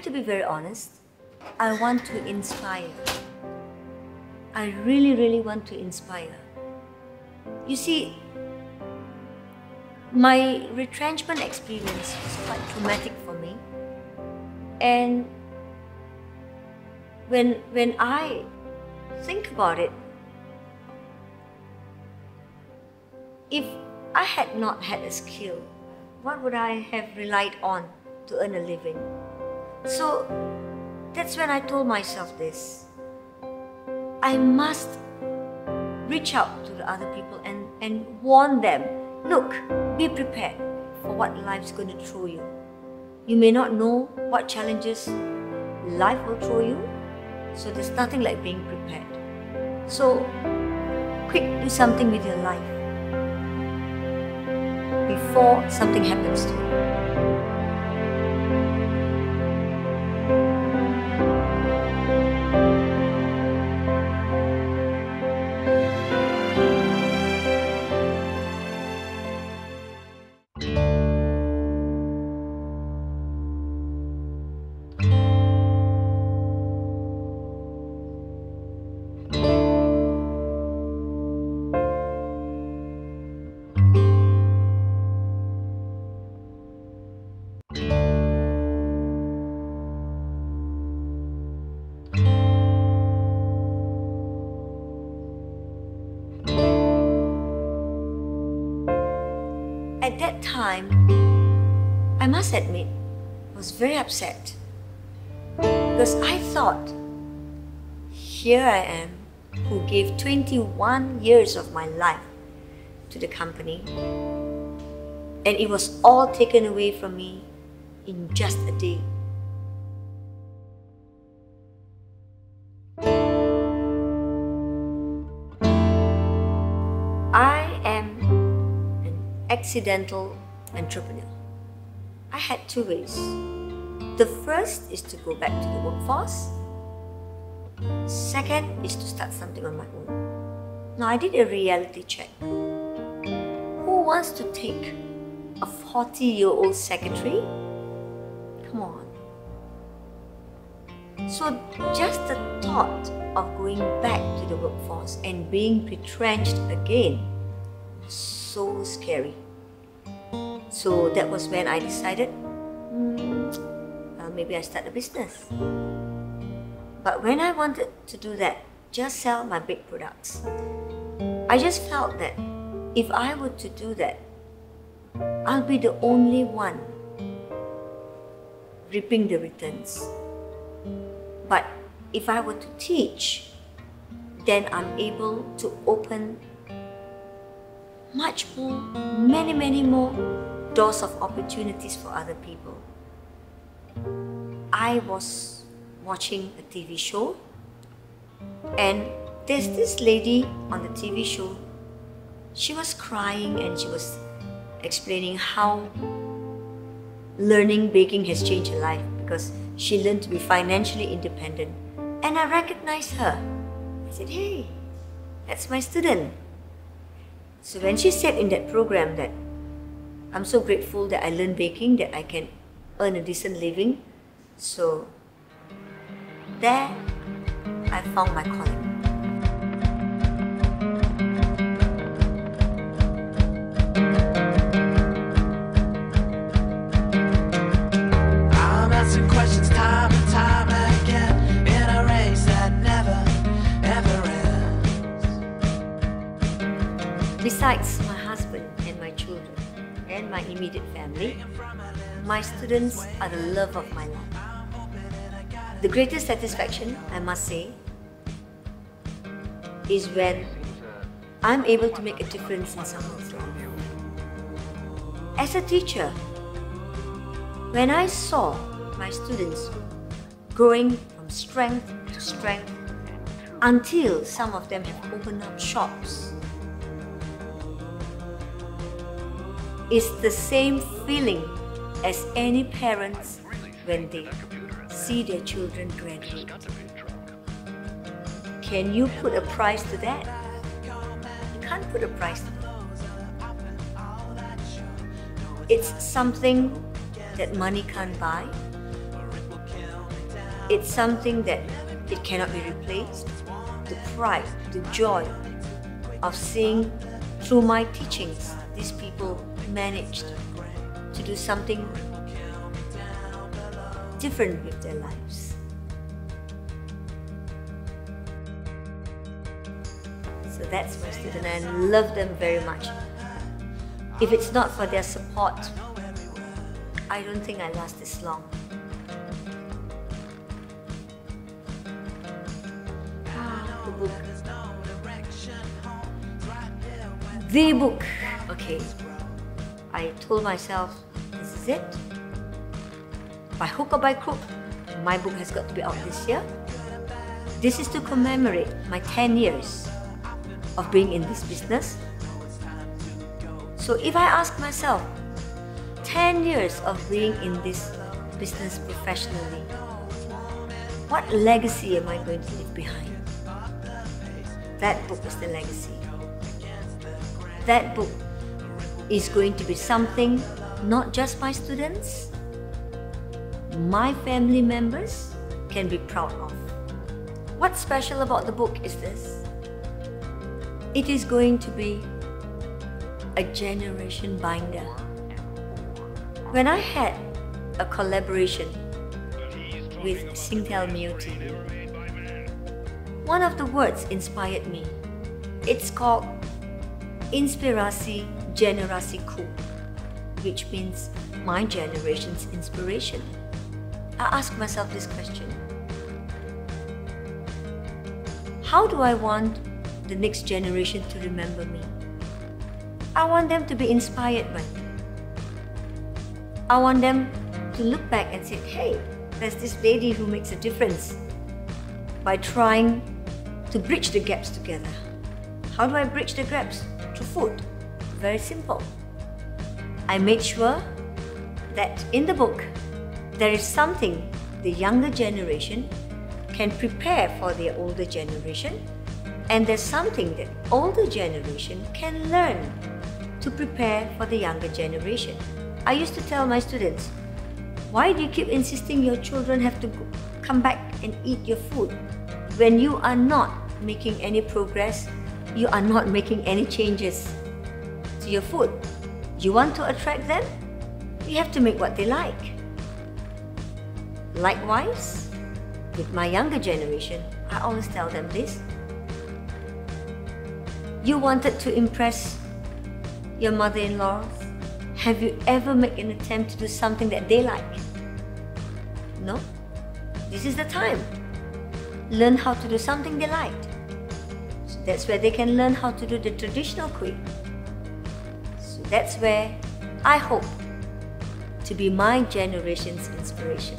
to be very honest, I want to inspire. I really want to inspire. You see, my retrenchment experience was quite traumatic for me. And when I think about it, if I had not had a skill, what would I have relied on to earn a living? So that's when I told myself this. I must reach out to the other people and warn them, look, be prepared for what life's going to throw you. You may not know what challenges life will throw you, so there's nothing like being prepared. So, quick, do something with your life before something happens to you. At that time, I must admit, I was very upset because I thought, here I am, who gave 21 years of my life to the company, and it was all taken away from me in just a day. I am accidental entrepreneur. I had two ways. The first is to go back to the workforce. Second is to start something on my own. Now I did a reality check. Who wants to take a 40-year-old secretary? Come on. So just the thought of going back to the workforce and being retrenched again was so scary. So that was when I decided, maybe I start a business. But when I wanted to do that, just sell my big products, I just felt that if I were to do that, I'll be the only one reaping the returns. But if I were to teach, then I'm able to open much more, many more doors of opportunities for other people. I was watching a TV show, and there's this lady on the TV show. She was crying and she was explaining how learning baking has changed her life because she learned to be financially independent. And I recognized her. I said, hey, that's my student. So when she said in that program that I'm so grateful that I learned baking, that I can earn a decent living, so there I found my calling. I'm asking questions time and time again in a race that never, ever ends. Besides my husband and my children and my immediate family, my students are the love of my life. The greatest satisfaction, I must say, is when I'm able to make a difference in someone's life. As a teacher, when I saw my students growing from strength to strength until some of them have opened up shops, it's the same feeling as any parents when they see their children graduate. Can you put a price to that? You can't put a price to that. It's something that money can't buy. It's something that it cannot be replaced. The pride, the joy of seeing through my teachings, these people managed to do something different with their lives. So that's my student, and I love them very much. If it's not for their support, I don't think I last this long. The book. The book. Okay. I told myself, this is it. By hook or by crook, my book has got to be out this year. This is to commemorate my 10 years of being in this business. So if I ask myself, 10 years of being in this business professionally, what legacy am I going to leave behind? That book is the legacy. That book is going to be something not just my students, my family members can be proud of. What's special about the book is this. It is going to be a generation binder. When I had a collaboration with Singtel Mio TV, one of the words inspired me. It's called Inspirasi Generasiku, which means my generation's inspiration. I ask myself this question. How do I want the next generation to remember me? I want them to be inspired by me. I want them to look back and say, hey, there's this lady who makes a difference by trying to bridge the gaps together. How do I bridge the gaps? Through food. Very simple. I made sure that in the book, there is something the younger generation can prepare for their older generation, and there's something that older generation can learn to prepare for the younger generation. I used to tell my students, why do you keep insisting your children have to come back and eat your food when you are not making any progress, you are not making any changes to your food? You want to attract them? You have to make what they like. Likewise, with my younger generation, I always tell them this. You wanted to impress your mother-in-laws? Have you ever made an attempt to do something that they like? No? This is the time. Learn how to do something they liked. So that's where they can learn how to do the traditional kuih. So that's where I hope to be my generation's inspiration.